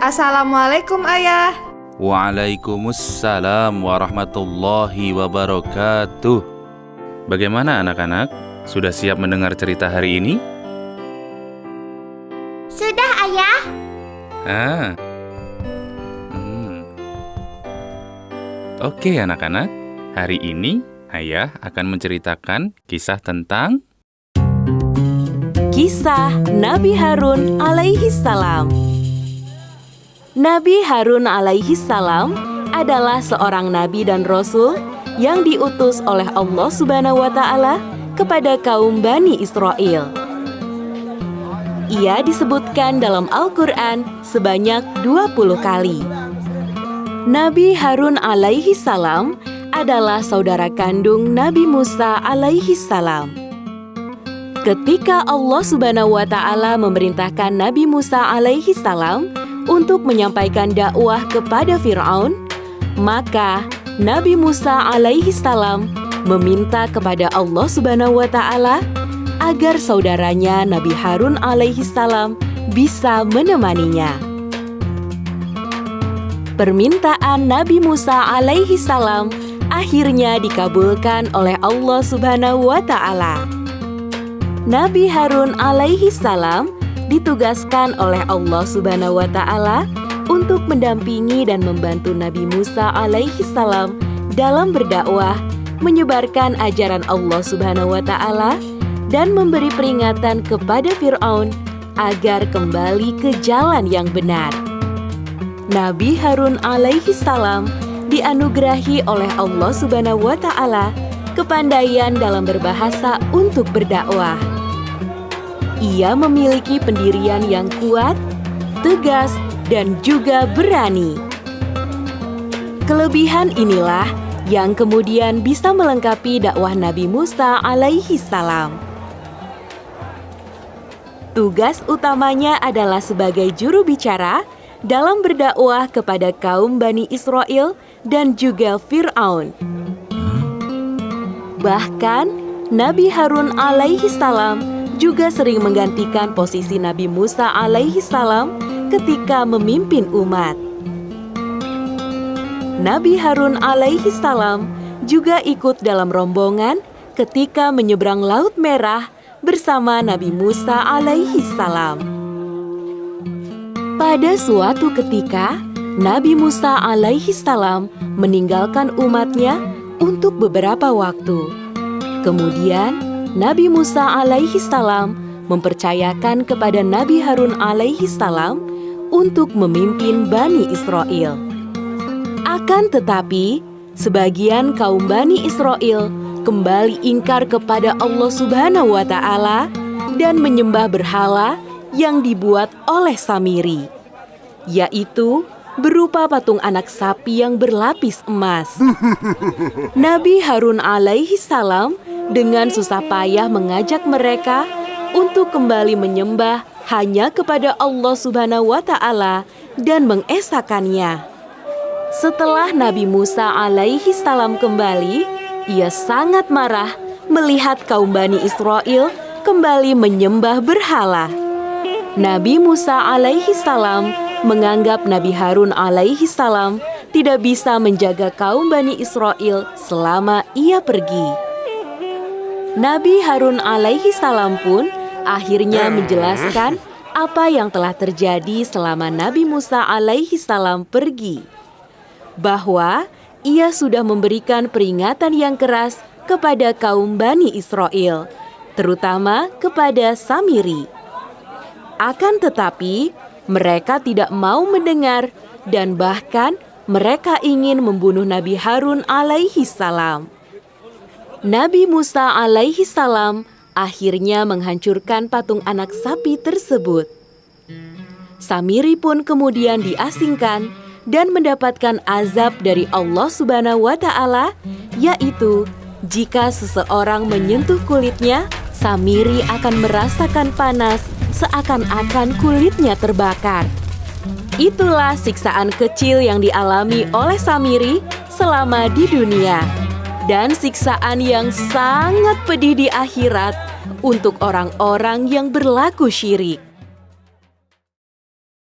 Assalamualaikum Ayah. Waalaikumsalam warahmatullahi wabarakatuh. Bagaimana anak-anak? Sudah siap mendengar cerita hari ini? Sudah, Ayah. Oke anak-anak, hari ini Ayah akan menceritakan kisah tentang Kisah Nabi Harun alaihi salam. Nabi Harun alaihi salam adalah seorang nabi dan rasul yang diutus oleh Allah Subhanahu wa taala kepada kaum Bani Israel. Ia disebutkan dalam Al-Qur'an sebanyak 20 kali. Nabi Harun alaihi salam adalah saudara kandung Nabi Musa alaihi salam. Ketika Allah Subhanahu wa taala memerintahkan Nabi Musa alaihi salam untuk menyampaikan dakwah kepada Fir'aun, maka Nabi Musa alaihi salam meminta kepada Allah Subhanahu wa taala agar saudaranya Nabi Harun alaihi salam bisa menemaninya. Permintaan Nabi Musa alaihi salam akhirnya dikabulkan oleh Allah Subhanahu wa taala. Nabi Harun alaihi salam ditugaskan oleh Allah Subhanahu wa taala untuk mendampingi dan membantu Nabi Musa alaihi salam dalam berdakwah, menyebarkan ajaran Allah Subhanahu wa taala dan memberi peringatan kepada Fir'aun agar kembali ke jalan yang benar. Nabi Harun alaihi salam dianugerahi oleh Allah Subhanahu wa taala kepandaian dalam berbahasa untuk berdakwah. Ia memiliki pendirian yang kuat, tegas, dan juga berani. Kelebihan inilah yang kemudian bisa melengkapi dakwah Nabi Musa alaihi salam. Tugas utamanya adalah sebagai juru bicara dalam berdakwah kepada kaum Bani Israel dan juga Fir'aun. Bahkan, Nabi Harun alaihi salam juga sering menggantikan posisi Nabi Musa alaihi salam ketika memimpin umat. Nabi Harun alaihi salam juga ikut dalam rombongan ketika menyeberang Laut Merah bersama Nabi Musa alaihi salam. Pada suatu ketika, Nabi Musa alaihi salam meninggalkan umatnya untuk beberapa waktu. Kemudian, Nabi Musa alaihi salam mempercayakan kepada Nabi Harun alaihi salam untuk memimpin Bani Israel. Akan tetapi, sebagian kaum Bani Israel kembali ingkar kepada Allah Subhanahu wa taala dan menyembah berhala yang dibuat oleh Samiri, yaitu berupa patung anak sapi yang berlapis emas. Nabi Harun alaihi salam dengan susah payah mengajak mereka untuk kembali menyembah hanya kepada Allah Subhanahu wa taala dan mengesakannya. Setelah Nabi Musa alaihi salam kembali, ia sangat marah melihat kaum Bani Israel kembali menyembah berhala. Nabi Musa alaihi salam menganggap Nabi Harun alaihi salam tidak bisa menjaga kaum Bani Israel selama ia pergi. Nabi Harun alaihi salam pun akhirnya menjelaskan apa yang telah terjadi selama Nabi Musa alaihi salam pergi, bahwa ia sudah memberikan peringatan yang keras kepada kaum Bani Israel, terutama kepada Samiri. Akan tetapi, mereka tidak mau mendengar dan bahkan mereka ingin membunuh Nabi Harun alaihi salam. Nabi Musa alaihi salam akhirnya menghancurkan patung anak sapi tersebut. Samiri pun kemudian diasingkan dan mendapatkan azab dari Allah Subhanahu wa taala, yaitu jika seseorang menyentuh kulitnya, Samiri akan merasakan panas seakan-akan kulitnya terbakar. Itulah siksaan kecil yang dialami oleh Samiri selama di dunia, dan siksaan yang sangat pedih di akhirat untuk orang-orang yang berlaku syirik.